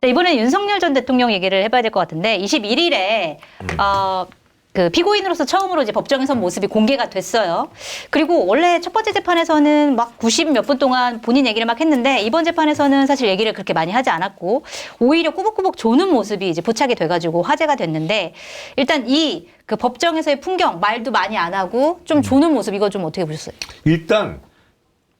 네, 이번엔 윤석열 전 대통령 얘기를 해봐야 될 것 같은데 21일에 그 피고인으로서 처음으로 이제 법정에 선 모습이 공개가 됐어요. 그리고 원래 첫 번째 재판에서는 막 90 몇 분 동안 본인 얘기를 막 했는데 이번 재판에서는 사실 얘기를 그렇게 많이 하지 않았고 오히려 꾸벅꾸벅 조는 모습이 이제 포착이 돼가지고 화제가 됐는데 일단 이 그 법정에서의 풍경 말도 많이 안 하고 좀 조는 모습 이거 좀 어떻게 보셨어요? 일단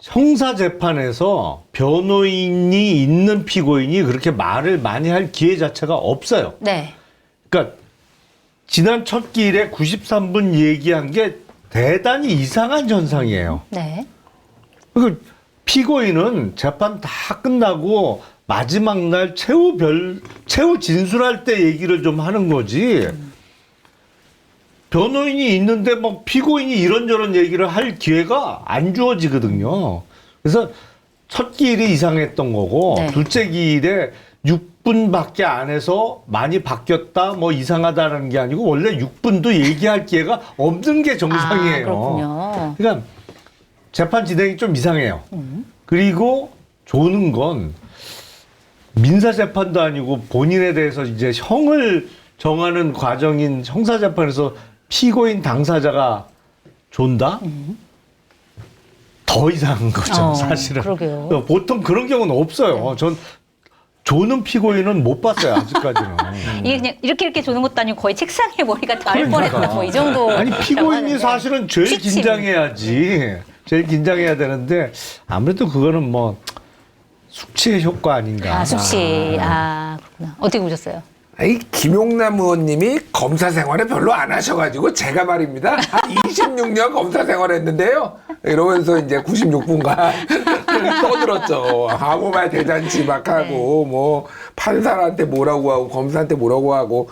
형사재판에서 변호인이 있는 피고인이 그렇게 말을 많이 할 기회 자체가 없어요. 네. 그러니까 지난 첫 기일에 93분 얘기한 게 대단히 이상한 현상이에요. 네. 그 피고인은 재판 다 끝나고 마지막 날 최후 진술할 때 얘기를 좀 하는 거지. 변호인이 있는데 뭐 피고인이 이런저런 얘기를 할 기회가 안 주어지거든요. 그래서 첫 기일이 이상했던 거고 네. 둘째 기일에 6분밖에 안 해서 많이 바뀌었다 뭐 이상하다는 게 아니고 원래 6분도 얘기할 기회가 없는 게 정상이에요. 아, 그렇군요. 그러니까 재판 진행이 좀 이상해요. 그리고 조는 건 민사재판도 아니고 본인에 대해서 이제 형을 정하는 과정인 형사재판에서 피고인 당사자가 존다? 더 이상한 거죠, 사실은. 그러게요. 보통 그런 경우는 없어요. 전 조는 피고인은 못 봤어요, 아직까지는. 이게 그냥 이렇게 조는 것도 아니고 거의 책상에 머리가 닿을 뻔했다 뭐 이 정도. 아니, 피고인이 사실은 제일 긴장해야지. 제일 긴장해야 되는데 아무래도 그거는 뭐 숙취의 효과 아닌가. 아, 숙취. 아, 그렇구나. 어떻게 보셨어요? 아니, 김용남 의원님이 검사 생활을 별로 안 하셔가지고 제가 말입니다. 한 26년 검사 생활했는데요. 이러면서 이제 96분간 떠들었죠. 아무 말 대잔치 막 하고 뭐 판사한테 뭐라고 하고 검사한테 뭐라고 하고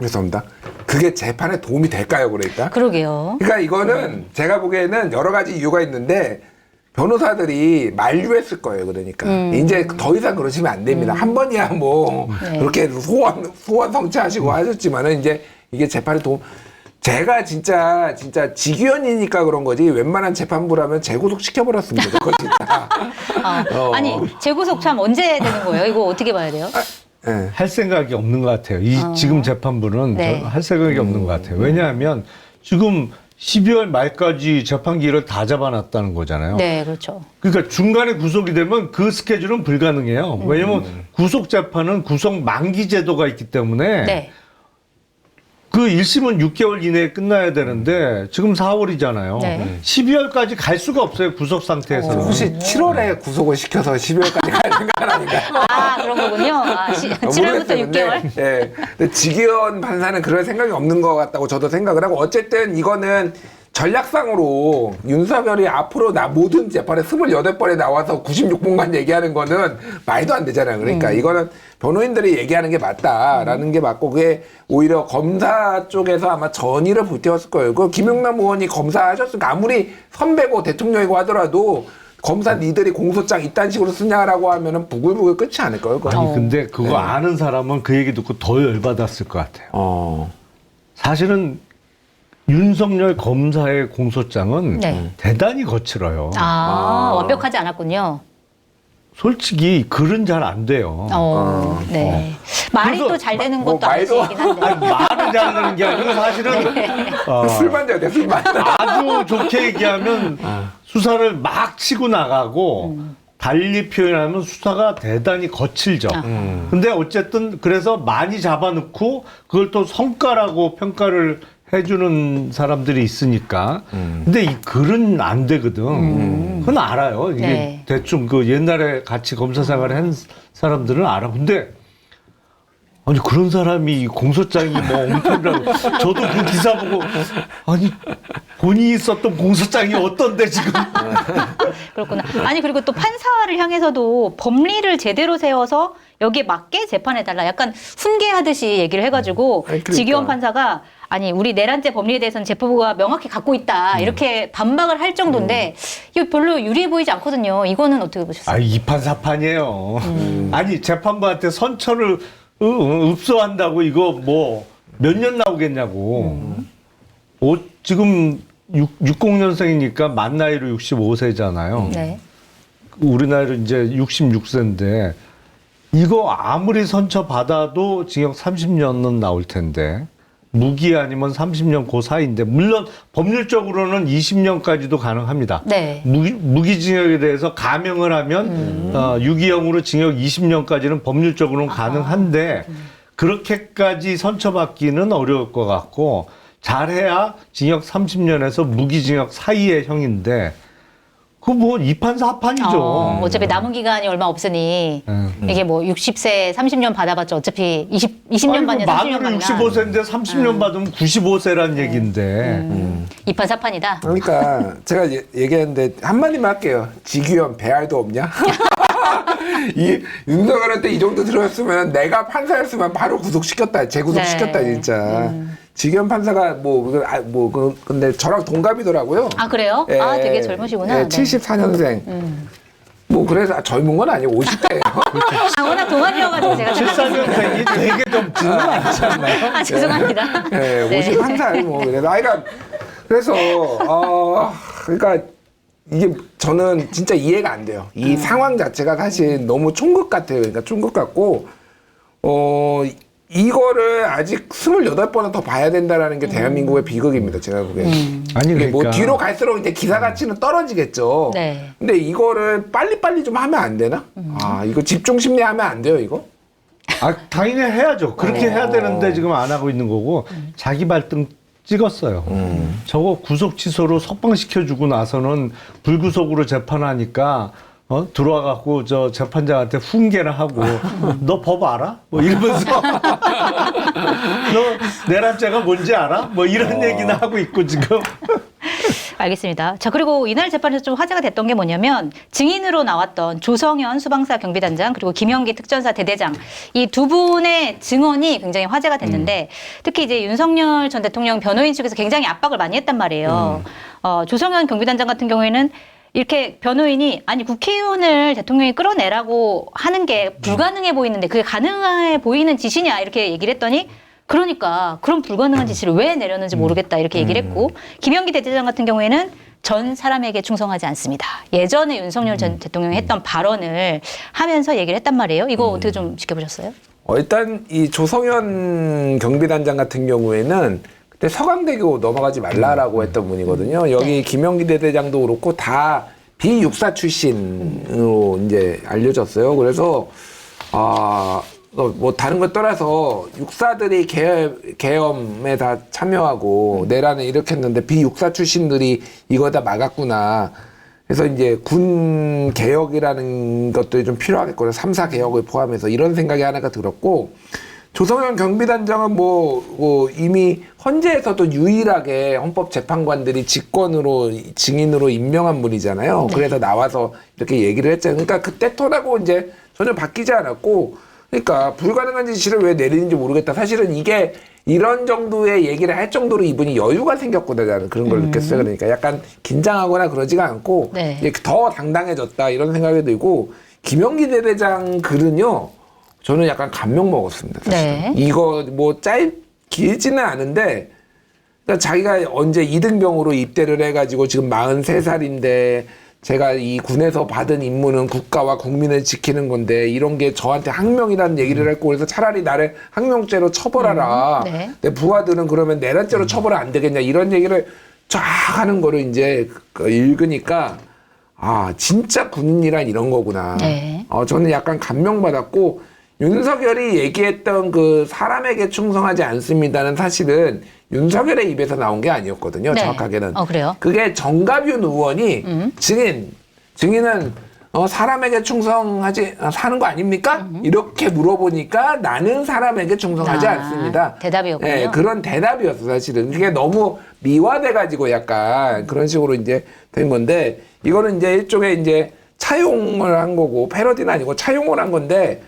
죄송합니다. 그게 재판에 도움이 될까요, 그러니까? 그러게요. 그러니까 이거는 제가 보기에는 여러 가지 이유가 있는데 변호사들이 만류했을 거예요. 그러니까 이제 더 이상 그러시면 안 됩니다. 한 번이야 뭐 네. 그렇게 소원 성취하시고 하셨지만은 이제 이게 재판에 도움. 제가 진짜 직위원이니까 그런 거지 웬만한 재판부라면 재구속 시켜버렸습니다. 그거 진짜. 아니, 재구속 참 언제 되는 거예요? 이거 어떻게 봐야 돼요? 네. 할 생각이 없는 것 같아요. 지금 재판부는 네. 할 생각이 없는 것 같아요. 왜냐하면 지금 12월 말까지 재판기일을 다 잡아놨다는 거잖아요. 네, 그렇죠. 그러니까 중간에 구속이 되면 그 스케줄은 불가능해요. 왜냐하면 구속 재판은 구속 만기 제도가 있기 때문에 네. 그 1심은 6개월 이내에 끝나야 되는데 지금 4월이잖아요. 네. 12월까지 갈 수가 없어요. 구속 상태에서는. 혹시 7월에 구속을 시켜서 12월까지 가야 되는 거 아닌가요? 아, 그런 거군요. 아, 7월부터 6개월? 예. 근데 직위원 판사는 그럴 생각이 없는 것 같다고 저도 생각을 하고 어쨌든 이거는 전략상으로 윤석열이 앞으로 모든 재판에 28번에 나와서 96분간 얘기하는 거는 말도 안 되잖아요. 그러니까 이거는 변호인들이 얘기하는 게 맞다라는 게 맞고 그게 오히려 검사 쪽에서 아마 전의를 불태웠을 거예요. 그 김용남 의원이 검사하셨으니까 아무리 선배고 대통령이고 하더라도 검사 니들이 공소장 이딴 식으로 쓰냐라고 하면은 부글부글 끝이 않을 거예요. 그건. 아니 근데 그거 아는 사람은 그 얘기 듣고 더 열받았을 것 같아요. 사실은 윤석열 검사의 공소장은 네. 대단히 거칠어요. 완벽하지 않았군요. 솔직히 글은 잘 안 돼요. 네. 말이 그래서 또 잘 되는 뭐 것도 아니긴 한데. 아니, 말은 잘 되는 게 아니고 사실은 술반대야 돼, 술반. 아주 좋게 얘기하면 수사를 막 치고 나가고 달리 표현하면 수사가 대단히 거칠죠. 근데 어쨌든 그래서 많이 잡아놓고 그걸 또 성과라고 평가를 해주는 사람들이 있으니까. 근데 이 글은 안 되거든. 그건 알아요. 이게 네. 대충 그 옛날에 같이 검사 생활을 한 사람들은 알아. 근데 아니 그런 사람이 공소장이 뭐 엄청나고 저도 그 기사 보고 아니 본인이 썼던 공소장이 어떤데 지금 그렇구나. 아니 그리고 또 판사를 향해서도 법리를 제대로 세워서 여기에 맞게 재판해달라. 약간 훈계하듯이 얘기를 해가지고 그러니까. 직위원 판사가 아니 우리 내란죄 법리에 대해서는 재판부가 명확히 갖고 있다. 이렇게 반박을 할 정도인데 이거 별로 유리해 보이지 않거든요. 이거는 어떻게 보셨어요? 아 이판사판이에요. 아니 재판부한테 선처를 읍소한다고 이거 뭐 몇 년 나오겠냐고. 지금 60년생이니까 만 나이로 65세잖아요. 네. 우리 나이로 이제 66세인데 이거 아무리 선처 받아도 징역 30년은 나올 텐데 무기 아니면 30년 그 사이인데 물론 법률적으로는 20년까지도 가능합니다. 네. 무기징역에 대해서 감형을 하면 유기형으로 징역 20년까지는 법률적으로는 가능한데 그렇게까지 선처받기는 어려울 것 같고 잘해야 징역 30년에서 무기징역 사이의 형인데 그 뭐 이판사판이죠. 어차피 남은 기간이 얼마 없으니 이게 뭐 60세 30년 받아봤자 어차피 20년 받냐 30년 만으로 받냐 65세인데 30년 받으면 95세란 얘기인데. 이판사판이다. 그러니까 제가 얘기했는데 한마디만 할게요. 지규현 배알도 없냐? 이 윤석열한테 이 정도 들었으면 내가 판사였으면 바로 구속시켰다. 재구속시켰다 네. 진짜. 지규현 판사가 근데 저랑 동갑이더라고요. 아 그래요? 예, 아 되게 젊으시구나. 예, 74년생. 뭐 그래서 젊은 건 아니에요. 50대예요. 아 워낙 동안이어가지고 제가 생각했습니다. 74년생이 되게 젊지는 않지 않나요? 아 죄송합니다. 네, 네. 51살 뭐 그래. 나이가 그래서 그러니까 이게 저는 진짜 이해가 안 돼요. 이 상황 자체가 사실 너무 총극 같아요. 그러니까 총극 같고 이거를 아직 28번은 더 봐야 된다라는 게 대한민국의 비극입니다. 제가 보기에는. 아니 이게 그러니까 뭐 뒤로 갈수록 이제 기사 가치는 떨어지겠죠. 네. 근데 이거를 빨리빨리 좀 하면 안 되나? 아, 이거 집중 심리 하면 안 돼요, 이거? 당연히 해야죠. 그렇게 해야 되는데 지금 안 하고 있는 거고 자기 발등 찍었어요. 저거 구속 취소로 석방시켜주고 나서는 불구속으로 재판하니까 들어와갖고 저 재판장한테 훈계를 하고 너 법 알아? 뭐 이러면서 너 내란죄가 뭔지 알아? 뭐 이런 얘기는 하고 있고 지금. 알겠습니다. 자 그리고 이날 재판에서 좀 화제가 됐던 게 뭐냐면 증인으로 나왔던 조성현 수방사 경비단장 그리고 김영기 특전사 대대장 이 두 분의 증언이 굉장히 화제가 됐는데 특히 이제 윤석열 전 대통령 변호인 측에서 굉장히 압박을 많이 했단 말이에요. 조성현 경비단장 같은 경우에는 이렇게 변호인이 아니 국회의원을 대통령이 끌어내라고 하는 게 불가능해 보이는데 그게 가능해 보이는 짓이냐 이렇게 얘기를 했더니 그러니까 그런 불가능한 지시를 왜 내렸는지 모르겠다 이렇게 얘기를 했고 김영기 대대장 같은 경우에는 전 사람에게 충성하지 않습니다. 예전에 윤석열 전 대통령이 했던 발언을 하면서 얘기를 했단 말이에요. 이거 어떻게 좀 지켜보셨어요? 일단 이 조성현 경비단장 같은 경우에는 그때 서강대교 넘어가지 말라라고 했던 분이거든요. 여기 김영기 대대장도 그렇고 다 비육사 출신으로 이제 알려졌어요. 그래서 뭐 다른 걸 떠나서 육사들이 계엄에 다 참여하고 내란을 일으켰는데 비육사 출신들이 이거 다 막았구나. 그래서 이제 군 개혁이라는 것들이 좀 필요하겠구나. 3사 개혁을 포함해서 이런 생각이 하나가 들었고 조성현 경비단장은 뭐 이미 헌재에서도 유일하게 헌법재판관들이 직권으로 증인으로 임명한 분이잖아요. 네. 그래서 나와서 이렇게 얘기를 했잖아요. 그러니까 그때 톤하고 이제 전혀 바뀌지 않았고 그러니까 불가능한 지시를 왜 내리는지 모르겠다. 사실은 이게 이런 정도의 얘기를 할 정도로 이분이 여유가 생겼구나라는 그런 걸 느꼈어요. 그러니까 약간 긴장하거나 그러지가 않고 네. 이제 더 당당해졌다 이런 생각이 들고 김영기 대대장 글은요. 저는 약간 감명 먹었습니다. 사실. 네. 이거 뭐 길지는 않은데 그러니까 자기가 언제 이등병으로 입대를 해가지고 지금 43살인데 제가 이 군에서 받은 임무는 국가와 국민을 지키는 건데 이런 게 저한테 항명이라는 얘기를 했고 그래서 차라리 나를 항명죄로 처벌하라. 네. 내 부하들은 그러면 내란죄로 처벌 안 되겠냐 이런 얘기를 쫙 하는 거를 이제 읽으니까 진짜 군인이란 이런 거구나. 네. 저는 약간 감명받았고 윤석열이 얘기했던 그 사람에게 충성하지 않습니다는 사실은 윤석열의 입에서 나온 게 아니었거든요. 네. 정확하게는. 그래요? 그게 정가윤 의원이 증인은 사람에게 충성하지 사는 거 아닙니까? 이렇게 물어보니까 나는 사람에게 충성하지 않습니다. 대답이었군요. 네, 그런 대답이었어 사실은. 그게 너무 미화돼가지고 약간 그런 식으로 이제 된 건데 이거는 이제 일종의 이제 차용을 한 거고 패러디는 아니고 차용을 한 건데.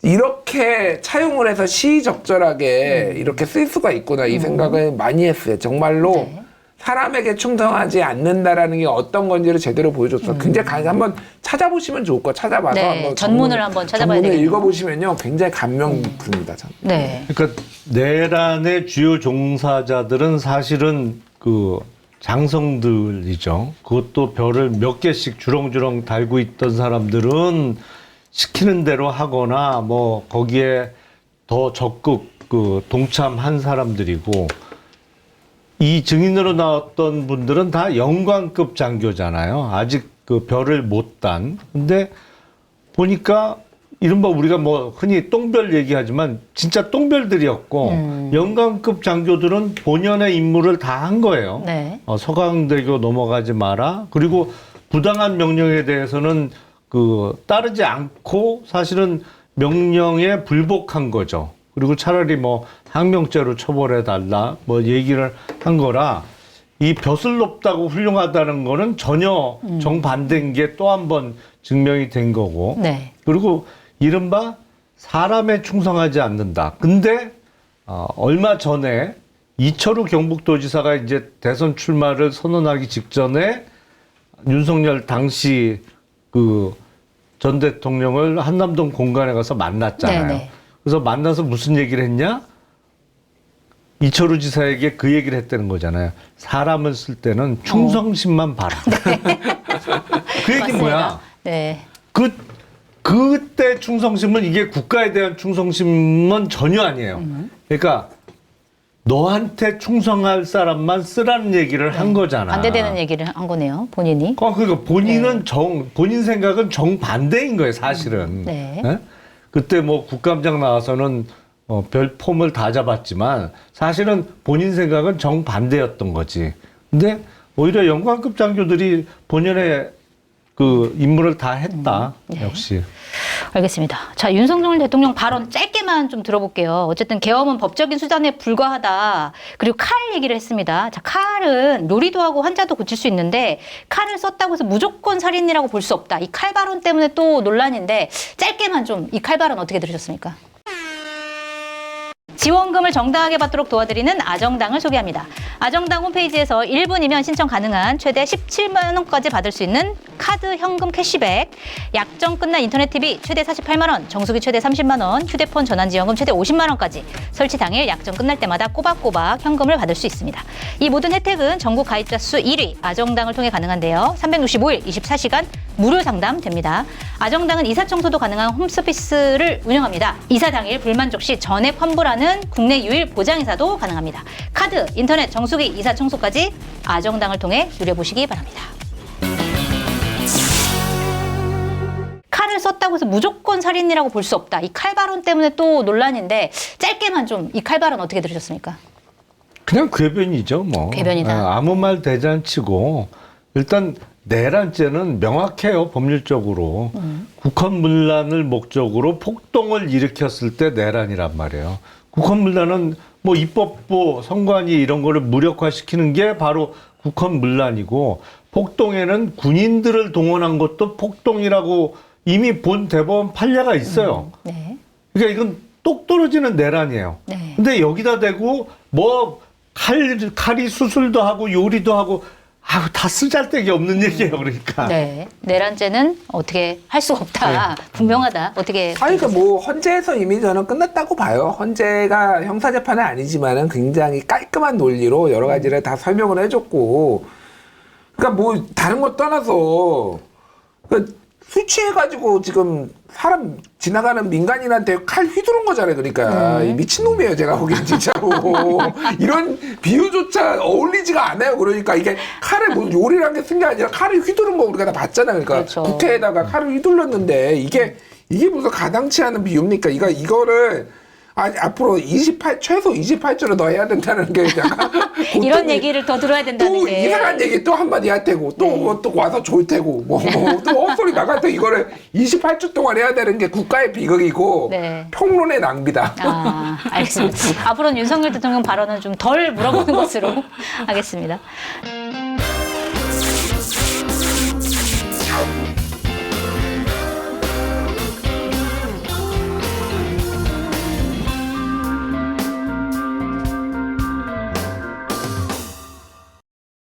이렇게 차용을 해서 시의적절하게 이렇게 쓸 수가 있구나 이 생각을 많이 했어요. 정말로 네. 사람에게 충성하지 않는다라는 게 어떤 건지를 제대로 보여줬어. 굉장히 한번 찾아보시면 좋을 거 찾아봐서 네, 한번 전문을 한번 찾아봐야 전문을 되겠네요. 읽어보시면요 굉장히 감명 깊습니다. 저는. 네. 그러니까 내란의 주요 종사자들은 사실은 그 장성들이죠. 그것도 별을 몇 개씩 주렁주렁 달고 있던 사람들은 시키는 대로 하거나 뭐 거기에 더 적극 동참한 사람들이고, 이 증인으로 나왔던 분들은 다 영관급 장교잖아요. 아직 그 별을 못 단. 근데 보니까 이른바 우리가 뭐 흔히 똥별 얘기하지만 진짜 똥별들이었고, 영관급 장교들은 본연의 임무를 다 한 거예요. 네. 서강대교 넘어가지 마라. 그리고 부당한 명령에 대해서는 따르지 않고 사실은 명령에 불복한 거죠. 그리고 차라리 뭐 항명죄로 처벌해 달라 뭐 얘기를 한 거라, 이 벼슬 높다고 훌륭하다는 거는 전혀 정반대인 게 또 한 번 증명이 된 거고. 네. 그리고 이른바 사람에 충성하지 않는다. 근데 얼마 전에 이철우 경북도지사가 이제 대선 출마를 선언하기 직전에 윤석열 당시 전 대통령을 한남동 공간에 가서 만났잖아요. 네네. 그래서 만나서 무슨 얘기를 했냐? 이철우 지사에게 그 얘기를 했다는 거잖아요. 사람을 쓸 때는 충성심만 봐라. 그 얘기 맞습니다. 뭐야? 네. 그때 충성심은, 이게 국가에 대한 충성심은 전혀 아니에요. 그러니까 너한테 충성할 사람만 쓰라는 얘기를 한 거잖아. 반대되는 얘기를 한 거네요, 본인이. 그러니까 본인은 본인 생각은 정반대인 거예요, 사실은. 네. 예? 그때 뭐 국감장 나와서는 별 폼을 다 잡았지만 사실은 본인 생각은 정반대였던 거지. 근데 오히려 영관급 장교들이 본연의 임무를 다 했다. 네. 역시. 알겠습니다. 자, 윤석열 대통령 발언 짧게만 좀 들어볼게요. 어쨌든 계엄은 법적인 수단에 불과하다. 그리고 칼 얘기를 했습니다. 자, 칼은 요리도 하고 환자도 고칠 수 있는데 칼을 썼다고 해서 무조건 살인이라고 볼 수 없다. 이 칼 발언 때문에 또 논란인데 짧게만 좀 이 칼 발언 어떻게 들으셨습니까? 지원금을 정당하게 받도록 도와드리는 아정당을 소개합니다. 아정당 홈페이지에서 1분이면 신청 가능한 최대 17만 원까지 받을 수 있는 카드 현금 캐시백, 약정 끝난 인터넷 TV 최대 48만 원, 정수기 최대 30만 원, 휴대폰 전환지원금 최대 50만 원까지 설치 당일 약정 끝날 때마다 꼬박꼬박 현금을 받을 수 있습니다. 이 모든 혜택은 전국 가입자 수 1위 아정당을 통해 가능한데요. 365일 24시간 무료 상담됩니다. 아정당은 이사 청소도 가능한 홈서비스를 운영합니다. 이사 당일 불만족 시 전액 환불하는 국내 유일 보장이사도 가능합니다. 카드, 인터넷, 정수기, 이사 청소까지 아정당을 통해 누려보시기 바랍니다. 칼을 썼다고 해서 무조건 살인이라고 볼 수 없다. 이 칼 발언 때문에 또 논란인데 짧게만 좀 이 칼 발언 어떻게 들으셨습니까? 그냥 궤변이죠, 뭐. 궤변이다. 아무 말 대잔치고, 일단 내란죄는 명확해요, 법률적으로. 국헌문란을 목적으로 폭동을 일으켰을 때 내란이란 말이에요. 국헌문란은 뭐 입법부, 선관위 이런 거를 무력화시키는 게 바로 국헌문란이고, 폭동에는 군인들을 동원한 것도 폭동이라고 이미 본 대법원 판례가 있어요. 네. 그러니까 이건 똑 떨어지는 내란이에요. 네. 근데 여기다 대고 뭐 칼이 수술도 하고 요리도 하고 다 쓰잘데기 없는 얘기예요, 그러니까. 네. 내란죄는 어떻게 할 수가 없다. 분명하다. 어떻게. 아니, 그러니까 뭐 헌재에서 이미 저는 끝났다고 봐요. 헌재가 형사재판은 아니지만은 굉장히 깔끔한 논리로 여러 가지를 다 설명을 해줬고, 그러니까 뭐 다른 거 떠나서 그러니까 술 취해가지고 지금 사람 지나가는 민간인한테 칼 휘두른 거잖아요. 그러니까 이 미친놈이에요, 제가 보기엔 진짜로. 이런 비유조차 어울리지가 않아요. 그러니까 이게 칼을 뭐 요리란 게 쓴 게 아니라 칼을 휘두른 거 우리가 다 봤잖아요. 그러니까 그렇죠. 국회에다가 칼을 휘둘렀는데 이게 무슨 가당치 않은 비유입니까? 이거를 앞으로 최소 28조를 더 해야 된다는 게 약간 이런 얘기를 더 들어야 된다는 또 게. 이상한 얘기 또 한마디 할 테고 또 와서 좋을 테고 또 헛소리 나갈 테 이거를 28주 동안 해야 되는 게 국가의 비극이고 네. 평론의 낭비다. 아, 알겠습니다. 앞으로는 윤석열 대통령 발언은 좀 덜 물어보는 것으로 하겠습니다.